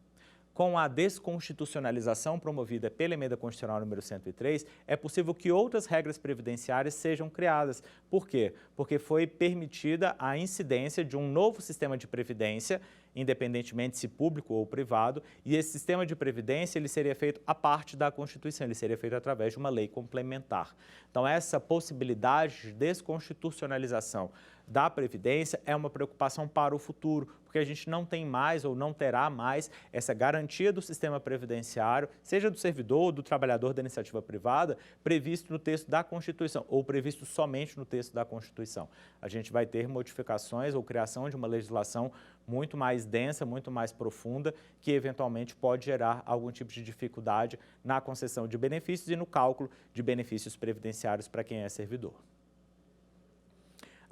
Com a desconstitucionalização promovida pela Emenda Constitucional número 103, é possível que outras regras previdenciárias sejam criadas. Por quê? Porque foi permitida a incidência de um novo sistema de previdência, independentemente se público ou privado, e esse sistema de previdência ele seria feito à parte da Constituição, ele seria feito através de uma lei complementar. Então, essa possibilidade de desconstitucionalização da Previdência é uma preocupação para o futuro, porque a gente não tem mais ou não terá mais essa garantia do sistema previdenciário, seja do servidor ou do trabalhador da iniciativa privada, previsto no texto da Constituição, ou previsto somente no texto da Constituição. A gente vai ter modificações ou criação de uma legislação muito mais densa, muito mais profunda, que eventualmente pode gerar algum tipo de dificuldade na concessão de benefícios e no cálculo de benefícios previdenciários para quem é servidor.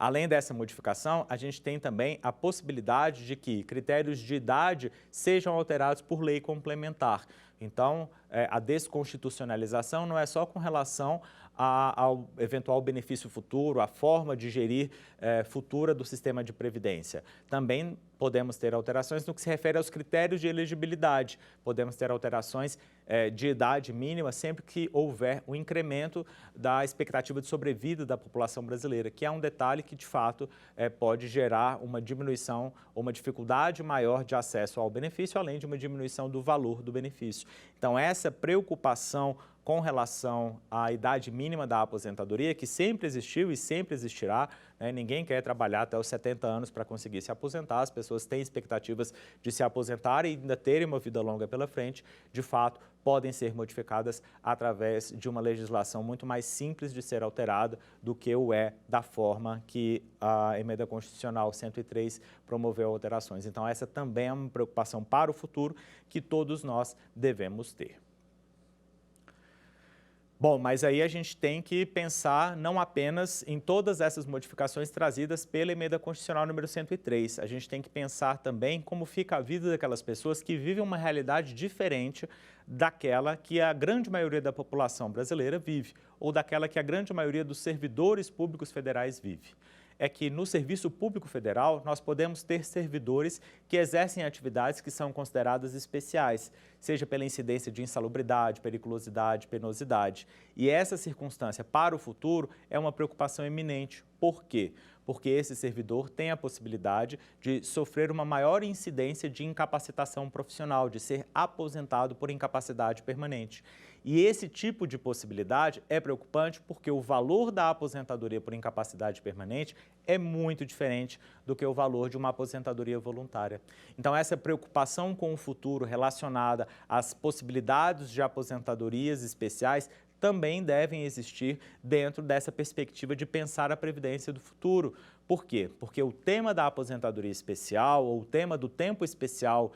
Além dessa modificação, a gente tem também a possibilidade de que critérios de idade sejam alterados por lei complementar. Então, a desconstitucionalização não é só com relação ao eventual benefício futuro, a forma de gerir futura do sistema de previdência. Também podemos ter alterações no que se refere aos critérios de elegibilidade. Podemos ter alterações de idade mínima sempre que houver um incremento da expectativa de sobrevida da população brasileira, que é um detalhe que, de fato, pode gerar uma diminuição ou uma dificuldade maior de acesso ao benefício, além de uma diminuição do valor do benefício. Então, essa preocupação com relação à idade mínima da aposentadoria, que sempre existiu e sempre existirá, né? Ninguém quer trabalhar até os 70 anos para conseguir se aposentar, as pessoas têm expectativas de se aposentar e ainda terem uma vida longa pela frente, de fato, podem ser modificadas através de uma legislação muito mais simples de ser alterada do que o é da forma que a Emenda Constitucional 103 promoveu alterações. Então, essa também é uma preocupação para o futuro que todos nós devemos ter. Bom, mas aí a gente tem que pensar não apenas em todas essas modificações trazidas pela Emenda Constitucional número 103. A gente tem que pensar também como fica a vida daquelas pessoas que vivem uma realidade diferente daquela que a grande maioria da população brasileira vive, ou daquela que a grande maioria dos servidores públicos federais vive. É que no Serviço Público Federal nós podemos ter servidores que exercem atividades que são consideradas especiais, seja pela incidência de insalubridade, periculosidade, penosidade. E essa circunstância para o futuro é uma preocupação eminente. Por quê? Porque esse servidor tem a possibilidade de sofrer uma maior incidência de incapacitação profissional, de ser aposentado por incapacidade permanente. E esse tipo de possibilidade é preocupante porque o valor da aposentadoria por incapacidade permanente é muito diferente do que o valor de uma aposentadoria voluntária. Então, essa preocupação com o futuro relacionada às possibilidades de aposentadorias especiais também devem existir dentro dessa perspectiva de pensar a previdência do futuro. Por quê? Porque o tema da aposentadoria especial, ou o tema do tempo especial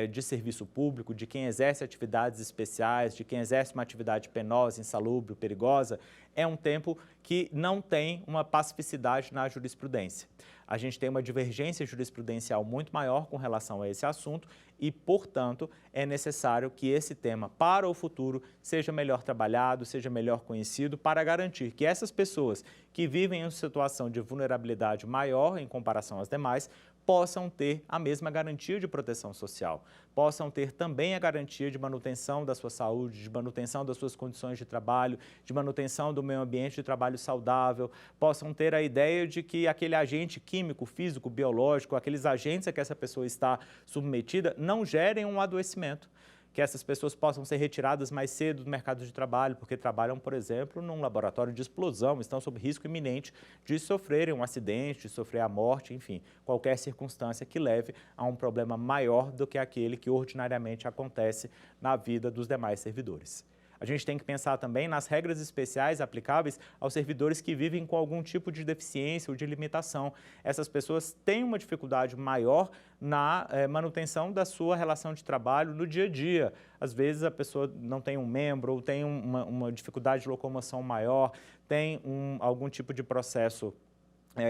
de serviço público, de quem exerce atividades especiais, de quem exerce uma atividade penosa, insalubre, perigosa, é um tempo que não tem uma pacificidade na jurisprudência. A gente tem uma divergência jurisprudencial muito maior com relação a esse assunto e, portanto, é necessário que esse tema, para o futuro, seja melhor trabalhado, seja melhor conhecido, para garantir que essas pessoas que vivem em uma situação de vulnerabilidade maior em comparação às demais, possam ter a mesma garantia de proteção social, possam ter também a garantia de manutenção da sua saúde, de manutenção das suas condições de trabalho, de manutenção do meio ambiente de trabalho saudável, possam ter a ideia de que aquele agente químico, físico, biológico, aqueles agentes a que essa pessoa está submetida, não gerem um adoecimento. Que essas pessoas possam ser retiradas mais cedo do mercado de trabalho, porque trabalham, por exemplo, num laboratório de explosão, estão sob risco iminente de sofrerem um acidente, de sofrer a morte, enfim, qualquer circunstância que leve a um problema maior do que aquele que ordinariamente acontece na vida dos demais servidores. A gente tem que pensar também nas regras especiais aplicáveis aos servidores que vivem com algum tipo de deficiência ou de limitação. Essas pessoas têm uma dificuldade maior na manutenção da sua relação de trabalho no dia a dia. Às vezes a pessoa não tem um membro ou tem uma dificuldade de locomoção maior, tem algum tipo de processo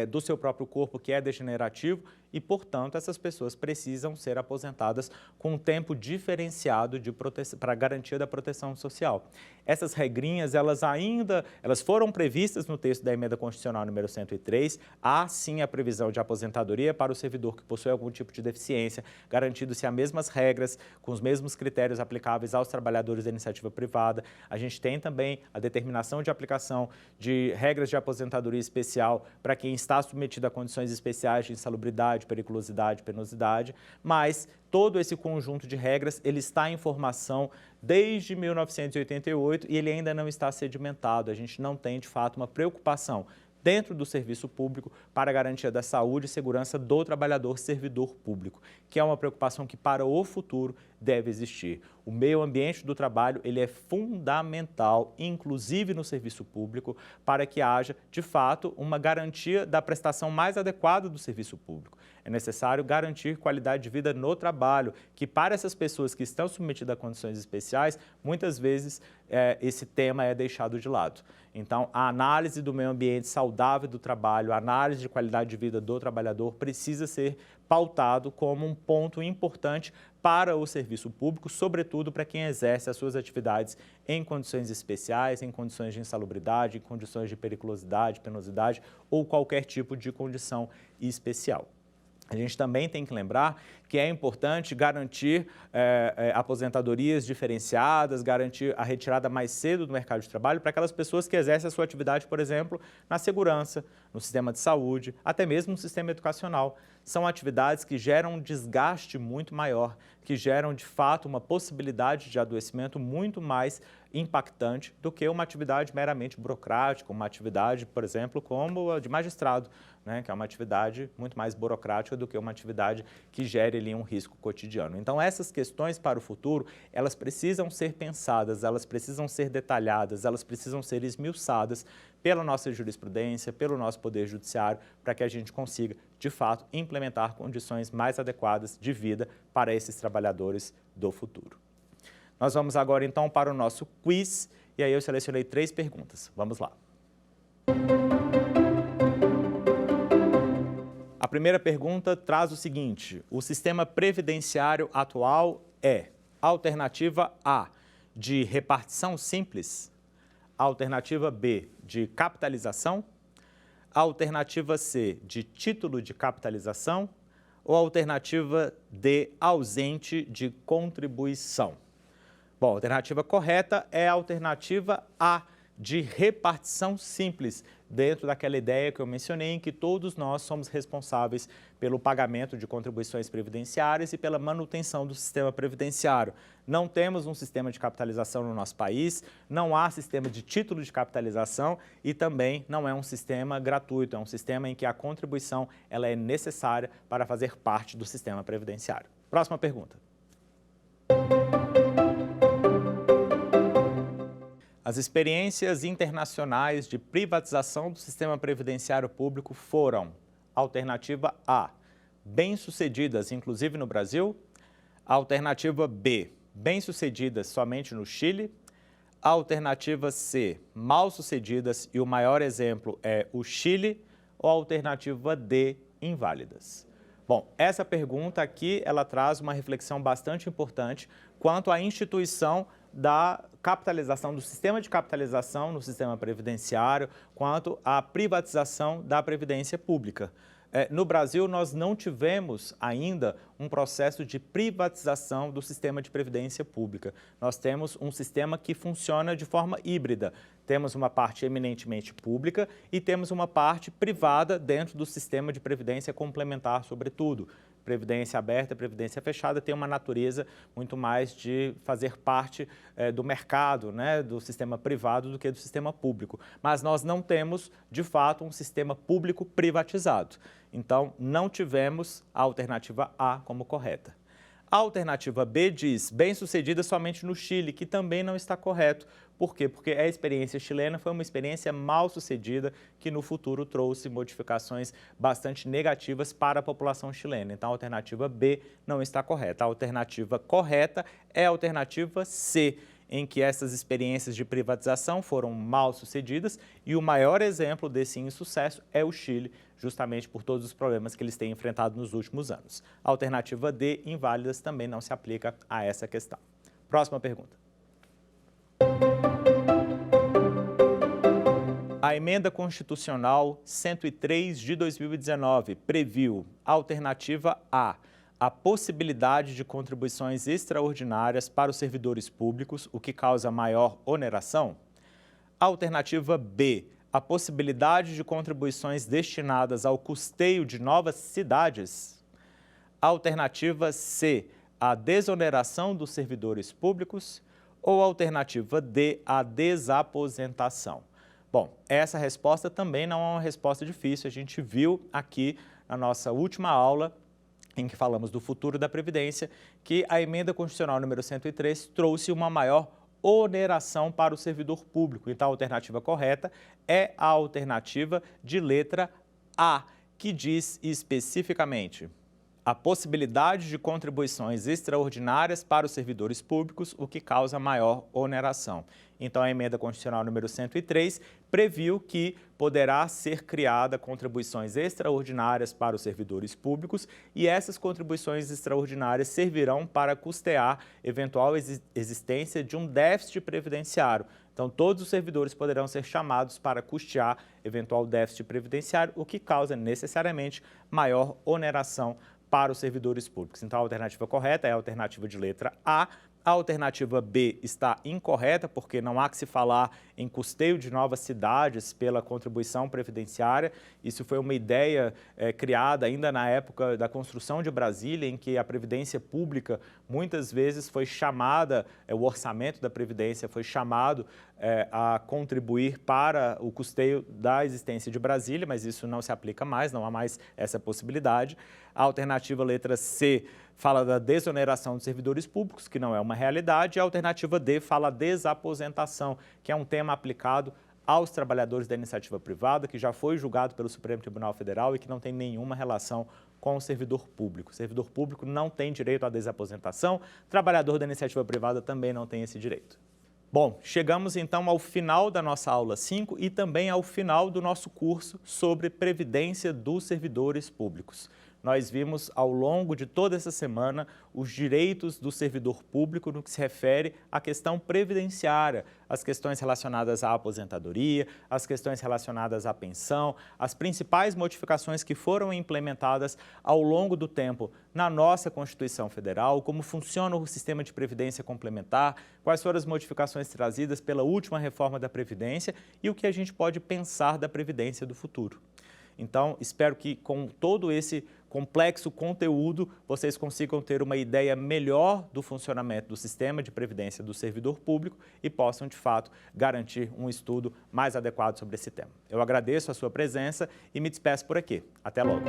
do seu próprio corpo que é degenerativo e, portanto, essas pessoas precisam ser aposentadas com um tempo diferenciado para a garantia da proteção social. Essas regrinhas, elas foram previstas no texto da Emenda Constitucional número 103. Há, sim, a previsão de aposentadoria para o servidor que possui algum tipo de deficiência, garantindo-se as mesmas regras, com os mesmos critérios aplicáveis aos trabalhadores da iniciativa privada. A gente tem também a determinação de aplicação de regras de aposentadoria especial para quem está submetido a condições especiais de insalubridade, periculosidade, penosidade, mas todo esse conjunto de regras, ele está em formação desde 1988 e ele ainda não está sedimentado. A gente não tem, de fato, uma preocupação dentro do serviço público para a garantia da saúde e segurança do trabalhador servidor público, que é uma preocupação que para o futuro deve existir. O meio ambiente do trabalho ele é fundamental, inclusive no serviço público, para que haja, de fato, uma garantia da prestação mais adequada do serviço público. É necessário garantir qualidade de vida no trabalho, que para essas pessoas que estão submetidas a condições especiais, muitas vezes esse tema é deixado de lado. Então, a análise do meio ambiente saudável do trabalho, a análise de qualidade de vida do trabalhador precisa ser pautado como um ponto importante para o serviço público, sobretudo para quem exerce as suas atividades em condições especiais, em condições de insalubridade, em condições de periculosidade, penosidade ou qualquer tipo de condição especial. A gente também tem que lembrar que é importante garantir aposentadorias diferenciadas, garantir a retirada mais cedo do mercado de trabalho para aquelas pessoas que exercem a sua atividade, por exemplo, na segurança, no sistema de saúde, até mesmo no sistema educacional. São atividades que geram um desgaste muito maior, que geram, de fato, uma possibilidade de adoecimento muito mais impactante do que uma atividade meramente burocrática, uma atividade, por exemplo, como a de magistrado, né, que é uma atividade muito mais burocrática do que uma atividade que gere ali um risco cotidiano. Então, essas questões para o futuro, elas precisam ser pensadas, elas precisam ser detalhadas, elas precisam ser esmiuçadas pela nossa jurisprudência, pelo nosso Poder Judiciário, para que a gente consiga, de fato, implementar condições mais adequadas de vida para esses trabalhadores do futuro. Nós vamos agora, então, para o nosso quiz, e aí eu selecionei 3 perguntas. Vamos lá. A primeira pergunta traz o seguinte: o sistema previdenciário atual é alternativa A, de repartição simples, alternativa B, de capitalização, alternativa C, de título de capitalização ou alternativa D, ausente de contribuição? Bom, a alternativa correta é a alternativa A, de repartição simples, dentro daquela ideia que eu mencionei, em que todos nós somos responsáveis pelo pagamento de contribuições previdenciárias e pela manutenção do sistema previdenciário. Não temos um sistema de capitalização no nosso país, não há sistema de título de capitalização e também não é um sistema gratuito, é um sistema em que a contribuição ela é necessária para fazer parte do sistema previdenciário. Próxima pergunta. As experiências internacionais de privatização do sistema previdenciário público foram: alternativa A, bem-sucedidas, inclusive no Brasil; alternativa B, bem-sucedidas somente no Chile; alternativa C, mal-sucedidas e o maior exemplo é o Chile; ou alternativa D, inválidas? Bom, essa pergunta aqui, ela traz uma reflexão bastante importante quanto à instituição da capitalização, do sistema de capitalização no sistema previdenciário, quanto à privatização da previdência pública. No Brasil, nós não tivemos ainda um processo de privatização do sistema de previdência pública. Nós temos um sistema que funciona de forma híbrida. Temos uma parte eminentemente pública e temos uma parte privada dentro do sistema de previdência complementar, sobretudo. Previdência aberta, previdência fechada tem uma natureza muito mais de fazer parte do mercado, né, do sistema privado do que do sistema público. Mas nós não temos, de fato, um sistema público privatizado. Então, não tivemos a alternativa A como correta. A alternativa B diz bem-sucedida somente no Chile, que também não está correto. Por quê? Porque a experiência chilena foi uma experiência mal-sucedida que no futuro trouxe modificações bastante negativas para a população chilena. Então, a alternativa B não está correta. A alternativa correta é a alternativa C, em que essas experiências de privatização foram mal-sucedidas e o maior exemplo desse insucesso é o Chile, justamente por todos os problemas que eles têm enfrentado nos últimos anos. A alternativa D, inválidas, também não se aplica a essa questão. Próxima pergunta. A Emenda Constitucional 103 de 2019 previu alternativa A, a possibilidade de contribuições extraordinárias para os servidores públicos, o que causa maior oneração. Alternativa B, a possibilidade de contribuições destinadas ao custeio de novas cidades. Alternativa C, a desoneração dos servidores públicos. Ou alternativa D, a desaposentação. Bom, essa resposta também não é uma resposta difícil. A gente viu aqui na nossa última aula, em que falamos do futuro da Previdência, que a emenda constitucional número 103 trouxe uma maior oneração para o servidor público. Então, a alternativa correta é a alternativa de letra A, que diz especificamente a possibilidade de contribuições extraordinárias para os servidores públicos, o que causa maior oneração. Então, a emenda constitucional número 103 previu que poderá ser criada contribuições extraordinárias para os servidores públicos e essas contribuições extraordinárias servirão para custear eventual existência de um déficit previdenciário. Então, todos os servidores poderão ser chamados para custear eventual déficit previdenciário, o que causa necessariamente maior oneração para os servidores públicos. Então, a alternativa correta é a alternativa de letra A. A alternativa B está incorreta, porque não há que se falar em custeio de novas cidades pela contribuição previdenciária. Isso foi uma ideia criada ainda na época da construção de Brasília, em que a Previdência Pública muitas vezes foi chamada, o orçamento da Previdência foi chamado a contribuir para o custeio da existência de Brasília, mas isso não se aplica mais, não há mais essa possibilidade. A alternativa letra C fala da desoneração dos servidores públicos, que não é uma realidade, e a alternativa D fala desaposentação, que é um tema aplicado aos trabalhadores da iniciativa privada, que já foi julgado pelo Supremo Tribunal Federal e que não tem nenhuma relação com o servidor público. O servidor público não tem direito à desaposentação, o trabalhador da iniciativa privada também não tem esse direito. Bom, chegamos então ao final da nossa aula 5 e também ao final do nosso curso sobre Previdência dos Servidores Públicos. Nós vimos ao longo de toda essa semana os direitos do servidor público no que se refere à questão previdenciária, as questões relacionadas à aposentadoria, as questões relacionadas à pensão, as principais modificações que foram implementadas ao longo do tempo na nossa Constituição Federal, como funciona o sistema de previdência complementar, quais foram as modificações trazidas pela última reforma da Previdência e o que a gente pode pensar da Previdência do futuro. Então, espero que com todo esse complexo conteúdo, vocês consigam ter uma ideia melhor do funcionamento do sistema de previdência do servidor público e possam, de fato, garantir um estudo mais adequado sobre esse tema. Eu agradeço a sua presença e me despeço por aqui. Até logo.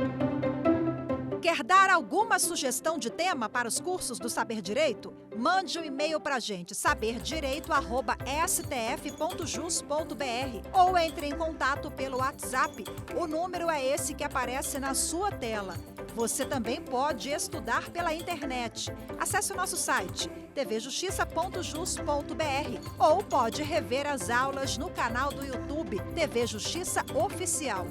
Quer dar alguma sugestão de tema para os cursos do Saber Direito? Mande um e-mail para a gente, saberdireito@stf.jus.br, ou entre em contato pelo WhatsApp. O número é esse que aparece na sua tela. Você também pode estudar pela internet. Acesse o nosso site tvjustiça.jus.br ou pode rever as aulas no canal do YouTube TV Justiça Oficial.